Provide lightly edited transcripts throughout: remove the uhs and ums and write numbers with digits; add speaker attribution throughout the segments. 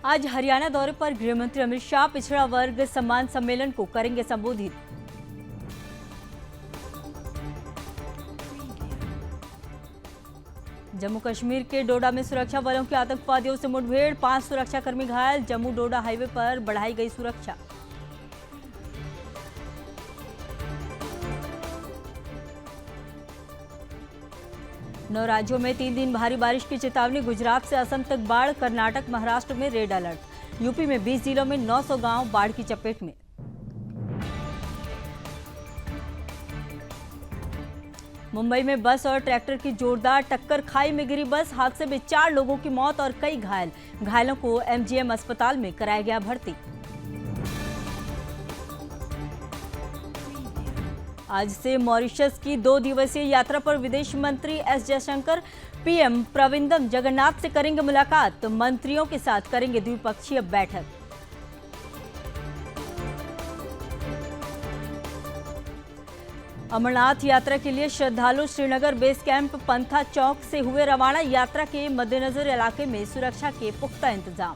Speaker 1: आज हरियाणा दौरे पर गृहमंत्री अमित शाह पिछड़ा वर्ग सम्मान सम्मेलन को करेंगे संबोधित। जम्मू कश्मीर के डोडा में सुरक्षा बलों की आतंकवादियों से मुठभेड़, 5 सुरक्षाकर्मी घायल। जम्मू डोडा हाईवे पर बढ़ाई गई सुरक्षा। नौ राज्यों में 3 दिन भारी बारिश की चेतावनी। गुजरात से असम तक बाढ़, कर्नाटक महाराष्ट्र में रेड अलर्ट। यूपी में 20 जिलों में 900 गांव बाढ़ की चपेट में। मुंबई में बस और ट्रैक्टर की जोरदार टक्कर, खाई में गिरी बस। हादसे में 4 लोगों की मौत और कई घायल। घायलों को एमजीएम अस्पताल में कराया गया भर्ती। आज से मॉरिशस की 2 दिवसीय यात्रा पर विदेश मंत्री एस जयशंकर, पीएम प्रविंदम जगन्नाथ से करेंगे मुलाकात। मंत्रियों के साथ करेंगे द्विपक्षीय बैठक। अमरनाथ यात्रा के लिए श्रद्धालु श्रीनगर बेस कैंप पंथा चौक से हुए रवाना। यात्रा के मद्देनजर इलाके में सुरक्षा के पुख्ता इंतजाम।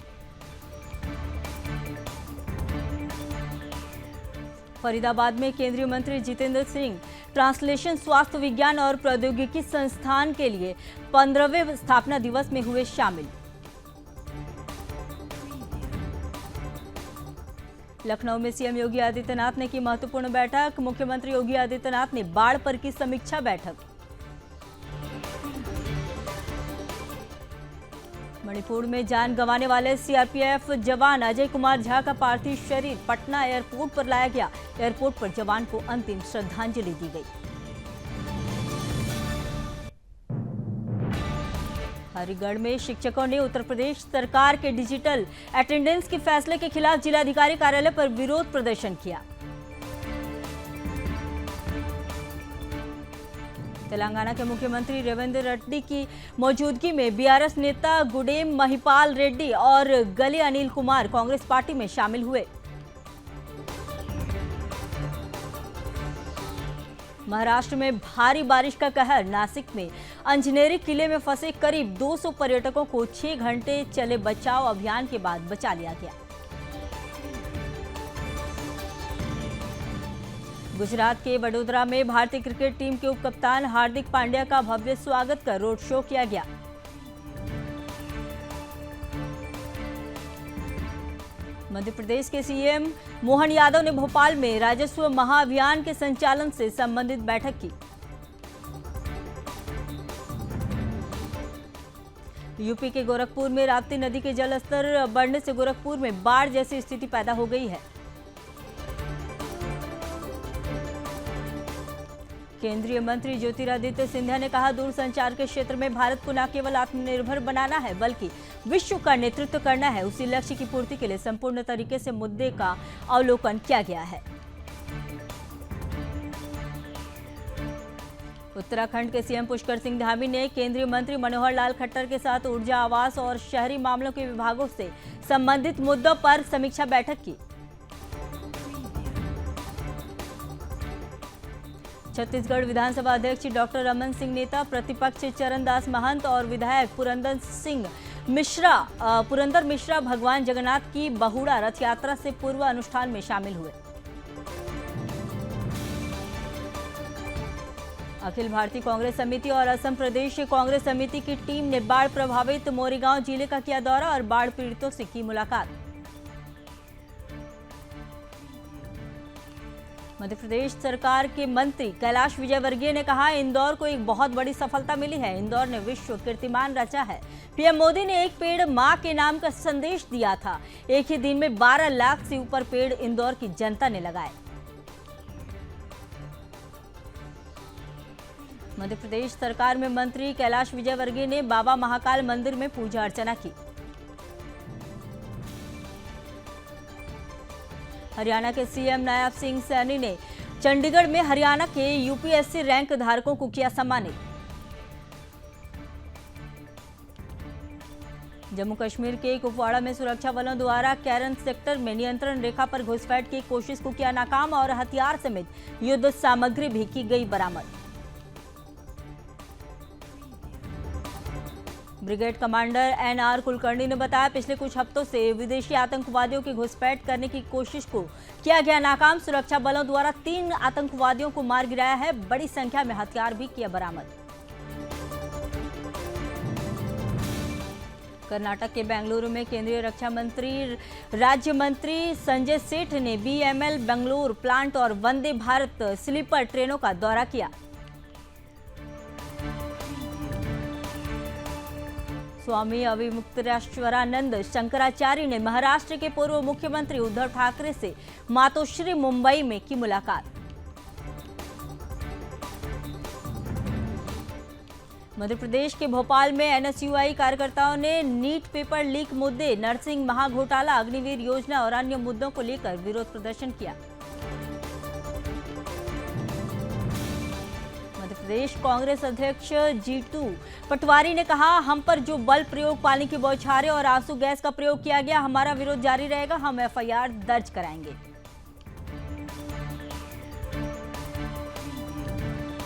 Speaker 1: फरीदाबाद में केंद्रीय मंत्री जितेंद्र सिंह ट्रांसलेशन स्वास्थ्य विज्ञान और प्रौद्योगिकी संस्थान के लिए 15वें स्थापना दिवस में हुए शामिल। लखनऊ में सीएम योगी आदित्यनाथ ने की महत्वपूर्ण बैठक। मुख्यमंत्री योगी आदित्यनाथ ने बाढ़ पर की समीक्षा बैठक। मणिपुर में जान गंवाने वाले सीआरपीएफ जवान अजय कुमार झा का पार्थिव शरीर पटना एयरपोर्ट पर लाया गया। एयरपोर्ट पर जवान को अंतिम श्रद्धांजलि दी गई। हरिगढ़ में शिक्षकों ने उत्तर प्रदेश सरकार के डिजिटल अटेंडेंस के फैसले के खिलाफ जिलाधिकारी कार्यालय पर विरोध प्रदर्शन किया। तेलंगाना के मुख्यमंत्री रेवंत रेड्डी की मौजूदगी में बीआरएस नेता गुडेम महिपाल रेड्डी और गले अनिल कुमार कांग्रेस पार्टी में शामिल हुए। महाराष्ट्र में भारी बारिश का कहर। नासिक में अंजनेरी किले में फंसे करीब 200 पर्यटकों को 6 घंटे चले बचाव अभियान के बाद बचा लिया गया। गुजरात के वडोदरा में भारतीय क्रिकेट टीम के उपकप्तान हार्दिक पांड्या का भव्य स्वागत कर रोड शो किया गया। मध्य प्रदेश के सीएम मोहन यादव ने भोपाल में राजस्व महाअभियान के संचालन से संबंधित बैठक की। यूपी के गोरखपुर में राप्ती नदी के जलस्तर बढ़ने से गोरखपुर में बाढ़ जैसी स्थिति पैदा हो गई है। केंद्रीय मंत्री ज्योतिरादित्य सिंधिया ने कहा, दूरसंचार के क्षेत्र में भारत को न केवल आत्मनिर्भर बनाना है बल्कि विश्व का नेतृत्व करना है। उसी लक्ष्य की पूर्ति के लिए संपूर्ण तरीके से मुद्दे का अवलोकन किया गया है। उत्तराखंड के सीएम पुष्कर सिंह धामी ने केंद्रीय मंत्री मनोहर लाल खट्टर के साथ ऊर्जा, आवास और शहरी मामलों के विभागों से संबंधित मुद्दों पर समीक्षा बैठक की। छत्तीसगढ़ विधानसभा अध्यक्ष डॉक्टर रमन सिंह नेता, प्रतिपक्ष चरणदास महंत और विधायक पुरंदर मिश्रा भगवान जगन्नाथ की बहुड़ा रथ यात्रा से पूर्व अनुष्ठान में शामिल हुए। अखिल भारतीय कांग्रेस समिति और असम प्रदेश कांग्रेस समिति की टीम ने बाढ़ प्रभावित मोरीगांव जिले का किया दौरा और बाढ़ पीड़ितों से की मुलाकात। मध्य प्रदेश सरकार के मंत्री कैलाश विजयवर्गीय ने कहा, इंदौर को एक बहुत बड़ी सफलता मिली है। इंदौर ने विश्व कीर्तिमान रचा है। पीएम मोदी ने एक पेड़ मां के नाम का संदेश दिया था। एक ही दिन में 12 लाख से ऊपर पेड़ इंदौर की जनता ने लगाए। मध्य प्रदेश सरकार में मंत्री कैलाश विजयवर्गीय ने बाबा महाकाल मंदिर में पूजा अर्चना की। हरियाणा के सीएम नायब सिंह सैनी ने चंडीगढ़ में हरियाणा के यूपीएससी रैंक धारकों को किया सम्मानित। जम्मू कश्मीर के कुपवाड़ा में सुरक्षा बलों द्वारा कैरन सेक्टर में नियंत्रण रेखा पर घुसपैठ की कोशिश को किया नाकाम और हथियार समेत युद्ध सामग्री भी की गई बरामद। ब्रिगेड कमांडर एनआर कुलकर्णी ने बताया, पिछले कुछ हफ्तों से विदेशी आतंकवादियों की घुसपैठ करने की कोशिश को किया गया नाकाम। सुरक्षा बलों द्वारा 3 आतंकवादियों को मार गिराया है। बड़ी संख्या में हथियार भी किया बरामद। कर्नाटक के बेंगलुरु में केंद्रीय रक्षा मंत्री राज्य मंत्री संजय सेठ ने बीएमएल बेंगलुरु प्लांट और वंदे भारत स्लीपर ट्रेनों का दौरा किया। स्वामी अविमुक्तेश्वरानंद शंकराचार्य ने महाराष्ट्र के पूर्व मुख्यमंत्री उद्धव ठाकरे से मातोश्री मुंबई में की मुलाकात। मध्य प्रदेश के भोपाल में एनएसयूआई कार्यकर्ताओं ने नीट पेपर लीक मुद्दे, नर्सिंग महाघोटाला, अग्निवीर योजना और अन्य मुद्दों को लेकर विरोध प्रदर्शन किया। मध्य प्रदेश कांग्रेस अध्यक्ष जीतू पटवारी ने कहा, हम पर जो बल प्रयोग, पानी की बौछारें और आंसू गैस का प्रयोग किया गया, हमारा विरोध जारी रहेगा। हम एफआईआर दर्ज कराएंगे।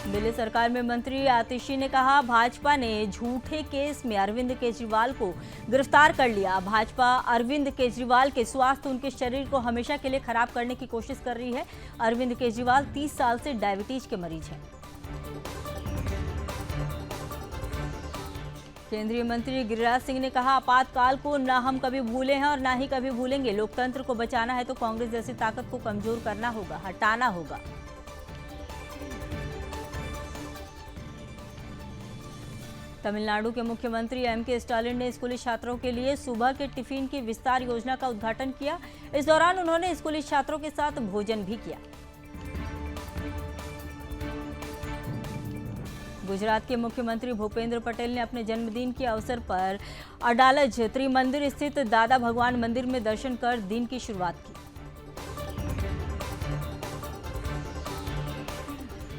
Speaker 1: दिल्ली सरकार में मंत्री आतिशी ने कहा, भाजपा ने झूठे केस में अरविंद केजरीवाल को गिरफ्तार कर लिया। भाजपा अरविंद केजरीवाल के स्वास्थ्य, उनके शरीर को हमेशा के लिए खराब करने की कोशिश कर रही है। अरविंद केजरीवाल 30 साल से डायबिटीज के मरीज हैं। केंद्रीय मंत्री गिरिराज सिंह ने कहा, आपातकाल को न हम कभी भूले हैं और न ही कभी भूलेंगे। लोकतंत्र को बचाना है तो कांग्रेस जैसी ताकत को कमजोर करना होगा, हटाना होगा। तमिलनाडु के मुख्यमंत्री एमके स्टालिन ने स्कूली छात्रों के लिए सुबह के टिफिन की विस्तार योजना का उद्घाटन किया। इस दौरान उन्होंने स्कूली छात्रों के साथ भोजन भी किया। गुजरात के मुख्यमंत्री भूपेंद्र पटेल ने अपने जन्मदिन के अवसर पर अडालज त्रिमंदिर स्थित दादा भगवान मंदिर में दर्शन कर दिन की शुरुआत की।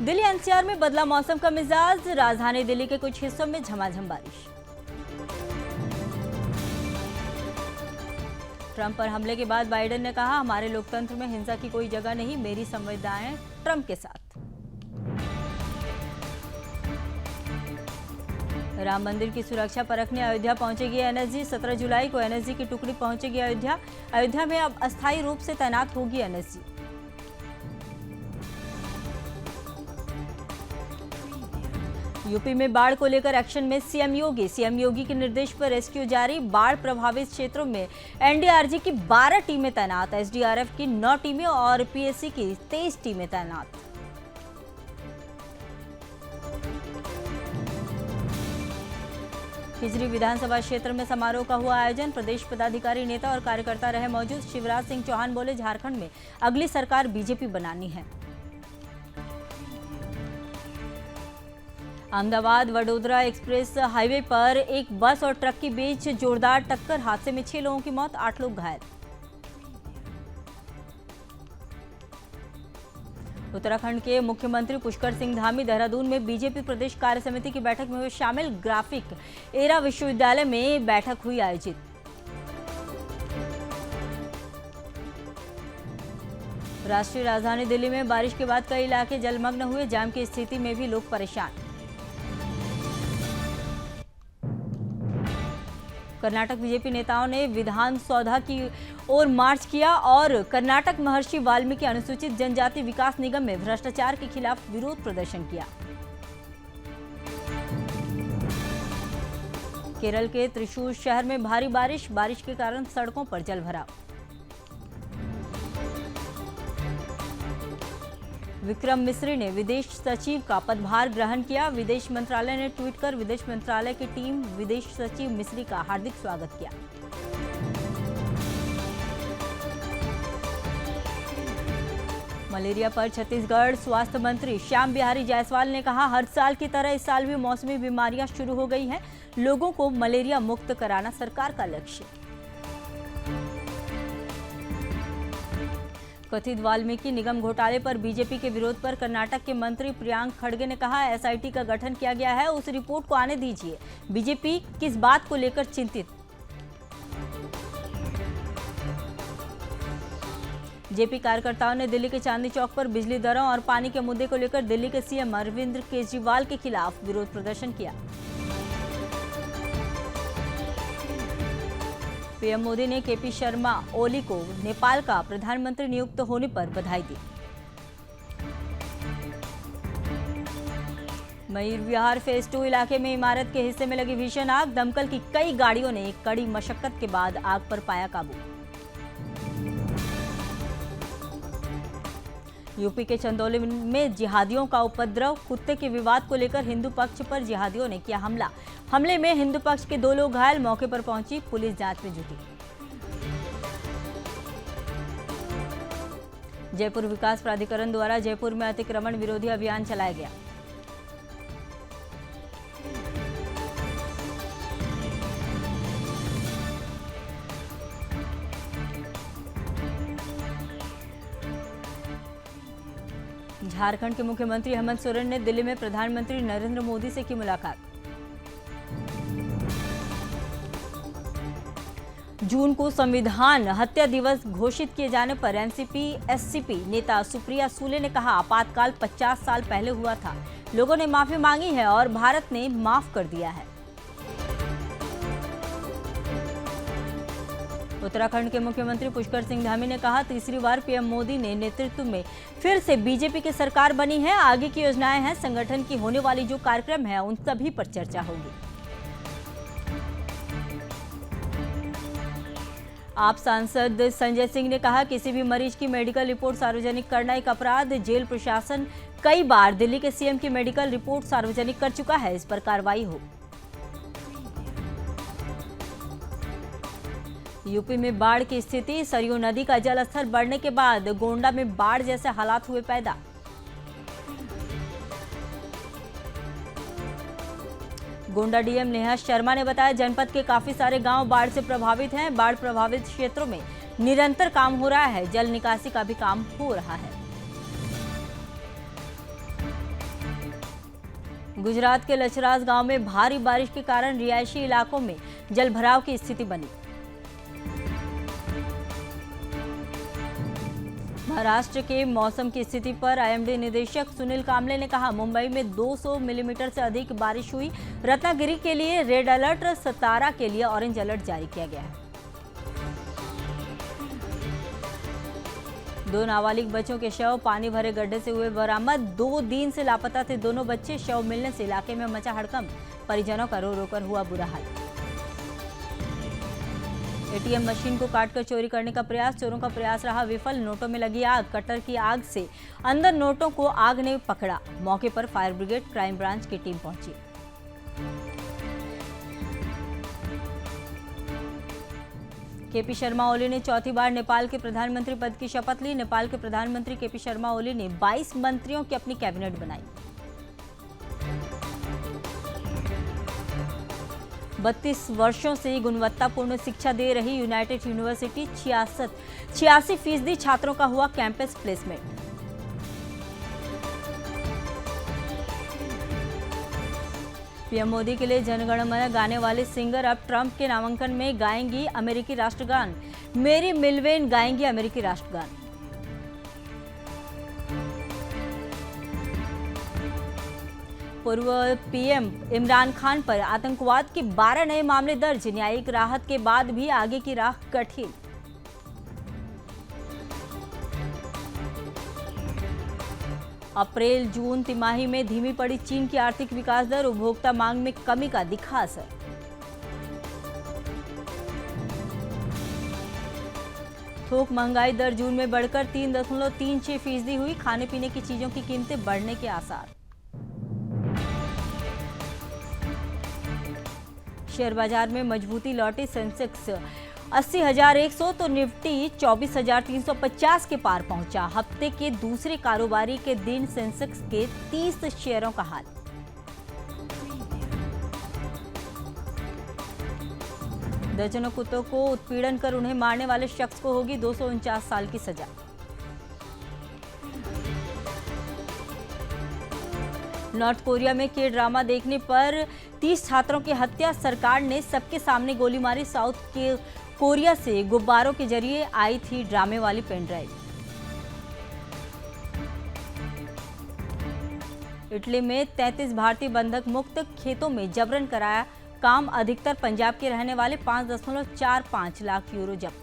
Speaker 1: दिल्ली एनसीआर में बदला मौसम का मिजाज, राजधानी दिल्ली के कुछ हिस्सों में झमाझम बारिश। ट्रंप पर हमले के बाद बाइडेन ने कहा, हमारे लोकतंत्र में हिंसा की कोई जगह नहीं, मेरी संवेदनाएं ट्रंप के साथ। राम मंदिर की सुरक्षा परखने अयोध्या पहुंचेगी एनएसजी। 17 जुलाई को एनएसजी की टुकड़ी पहुंचेगी अयोध्या। अयोध्या में अब अस्थायी रूप से तैनात होगी एनएसजी। यूपी में बाढ़ को लेकर एक्शन में सीएम योगी के निर्देश पर रेस्क्यू जारी। बाढ़ प्रभावित क्षेत्रों में एनडीआरजी की 12 टीमें तैनात, एसडीआरएफ की 9 टीमें और पीएससी की 23 टीमें तैनात। खिजरी विधानसभा क्षेत्र में समारोह का हुआ आयोजन। प्रदेश पदाधिकारी, नेता और कार्यकर्ता रहे मौजूद। शिवराज सिंह चौहान बोले, झारखंड में अगली सरकार बीजेपी बनानी है। अहमदाबाद वडोदरा एक्सप्रेस हाईवे पर एक बस और ट्रक के बीच जोरदार टक्कर, हादसे में 6 लोगों की मौत, 8 लोग घायल। उत्तराखंड के मुख्यमंत्री पुष्कर सिंह धामी देहरादून में बीजेपी प्रदेश कार्य समिति की बैठक में हुए शामिल। ग्राफिक एरा विश्वविद्यालय में बैठक हुई आयोजित। राष्ट्रीय राजधानी दिल्ली में बारिश के बाद कई इलाके जलमग्न हुए, जाम की स्थिति में भी लोग परेशान। कर्नाटक बीजेपी नेताओं ने विधान सौधा की ओर मार्च किया और कर्नाटक महर्षि वाल्मीकि अनुसूचित जनजाति विकास निगम में भ्रष्टाचार के खिलाफ विरोध प्रदर्शन किया। केरल के त्रिशूर शहर में भारी बारिश के कारण सड़कों पर जलभराव। विक्रम मिस्री ने विदेश सचिव का पदभार ग्रहण किया। विदेश मंत्रालय ने ट्वीट कर विदेश मंत्रालय की टीम विदेश सचिव मिस्री का हार्दिक स्वागत किया। मलेरिया पर छत्तीसगढ़ स्वास्थ्य मंत्री श्याम बिहारी जायसवाल ने कहा, हर साल की तरह इस साल भी मौसमी बीमारियां शुरू हो गई हैं। लोगों को मलेरिया मुक्त कराना सरकार का लक्ष्य। कथित वाल्मीकि निगम घोटाले पर बीजेपी के विरोध पर कर्नाटक के मंत्री प्रियांक खड़गे ने कहा, एसआईटी का गठन किया गया है, उस रिपोर्ट को आने दीजिए। बीजेपी किस बात को लेकर चिंतित? जेपी कार्यकर्ताओं ने दिल्ली के चांदनी चौक पर बिजली दरों और पानी के मुद्दे को लेकर दिल्ली के सीएम अरविंद केजरीवाल के खिलाफ विरोध प्रदर्शन किया। पीएम मोदी ने केपी शर्मा ओली को नेपाल का प्रधानमंत्री नियुक्त होने पर बधाई दी। मयूर विहार फेज 2 इलाके में इमारत के हिस्से में लगी भीषण आग। दमकल की कई गाड़ियों ने कड़ी मशक्कत के बाद आग पर पाया काबू। यूपी के चंदौली में जिहादियों का उपद्रव। कुत्ते के विवाद को लेकर हिंदू पक्ष पर जिहादियों ने किया हमला। हमले में हिंदू पक्ष के 2 लोग घायल। मौके पर पहुंची पुलिस जांच में जुटी। जयपुर विकास प्राधिकरण द्वारा जयपुर में अतिक्रमण विरोधी अभियान चलाया गया। झारखंड के मुख्यमंत्री हेमंत सोरेन ने दिल्ली में प्रधानमंत्री नरेंद्र मोदी से की मुलाकात। जून को संविधान हत्या दिवस घोषित किए जाने पर एनसीपी एससीपी नेता सुप्रिया सूले ने कहा, आपातकाल 50 साल पहले हुआ था। लोगों ने माफी मांगी है और भारत ने माफ कर दिया है। उत्तराखंड के मुख्यमंत्री पुष्कर सिंह धामी ने कहा, तीसरी बार पीएम मोदी ने नेतृत्व में फिर से बीजेपी की सरकार बनी है। आगे की योजनाएं हैं, संगठन की होने वाली जो कार्यक्रम है उन सभी पर चर्चा होगी। आप सांसद संजय सिंह ने कहा, किसी भी मरीज की मेडिकल रिपोर्ट सार्वजनिक करना एक अपराध। जेल प्रशासन कई बार दिल्ली के सीएम की मेडिकल रिपोर्ट सार्वजनिक कर चुका है, इस पर कार्रवाई हो। यूपी में बाढ़ की स्थिति। सरयू नदी का जलस्तर बढ़ने के बाद गोंडा में बाढ़ जैसे हालात हुए पैदा। गोंडा डीएम नेहा शर्मा ने बताया, जनपद के काफी सारे गांव बाढ़ से प्रभावित हैं। बाढ़ प्रभावित क्षेत्रों में निरंतर काम हो रहा है। जल निकासी का भी काम हो रहा है। गुजरात के लचराज गांव में भारी बारिश के कारण रिहायशी इलाकों में जलभराव की स्थिति बनी। महाराष्ट्र के मौसम की स्थिति पर आईएमडी निदेशक सुनील कामले ने कहा, मुंबई में 200 मिलीमीटर से अधिक बारिश हुई। रत्नागिरी के लिए रेड अलर्ट, सतारा के लिए ऑरेंज अलर्ट जारी किया गया है। 2 नाबालिग बच्चों के शव पानी भरे गड्ढे से हुए बरामद। 2 दिन से लापता थे दोनों बच्चे। शव मिलने से इलाके में मचा हड़कंप। परिजनों का रो रो कर हुआ बुरा हाल। एटीएम मशीन को काटकर चोरी करने का प्रयास। चोरों का प्रयास रहा विफल। नोटों में लगी आग। कटर की आग से अंदर नोटों को आग ने पकड़ा। मौके पर फायर ब्रिगेड, क्राइम ब्रांच की टीम पहुंची। केपी शर्मा ओली ने चौथी बार नेपाल के प्रधानमंत्री पद की शपथ ली। नेपाल के प्रधानमंत्री केपी शर्मा ओली ने 22 मंत्रियों की अपनी कैबिनेट बनाई। 32 वर्षों से गुणवत्तापूर्ण शिक्षा दे रही यूनाइटेड यूनिवर्सिटी 86% छात्रों का हुआ कैंपस प्लेसमेंट। पीएम मोदी के लिए जनगण मन गाने वाले सिंगर अब ट्रंप के नामांकन में गाएंगी अमेरिकी राष्ट्रगान। मेरी मिलवेन गाएंगी अमेरिकी राष्ट्रगान। पूर्व पीएम इमरान खान पर आतंकवाद के 12 नए मामले दर्ज। न्यायिक राहत के बाद भी आगे की राह कठिन। अप्रैल जून तिमाही में धीमी पड़ी चीन की आर्थिक विकास दर। उपभोक्ता मांग में कमी का दिखा असर। थोक महंगाई दर जून में बढ़कर 3.36% हुई। खाने पीने की चीजों की कीमतें बढ़ने के आसार। शेयर बाजार में मजबूती लौटी। सेंसेक्स 80,100 तो निफ्टी 24,350 के पार पहुंचा। हफ्ते के दूसरे कारोबारी के दिन सेंसेक्स के 30 शेयरों का हाल। दर्जनों कुत्तों को उत्पीड़न कर उन्हें मारने वाले शख्स को होगी 249 साल की सजा। नॉर्थ कोरिया में के ड्रामा देखने पर 30 छात्रों की हत्या। सरकार ने सबके सामने गोली मारी। साउथ कोरिया से गुब्बारों के जरिए आई थी ड्रामे वाली पेन ड्राइव। इटली में 33 भारतीय बंधक मुक्त। खेतों में जबरन कराया काम अधिकतर पंजाब के रहने वाले 5.45 लाख यूरो जब्त।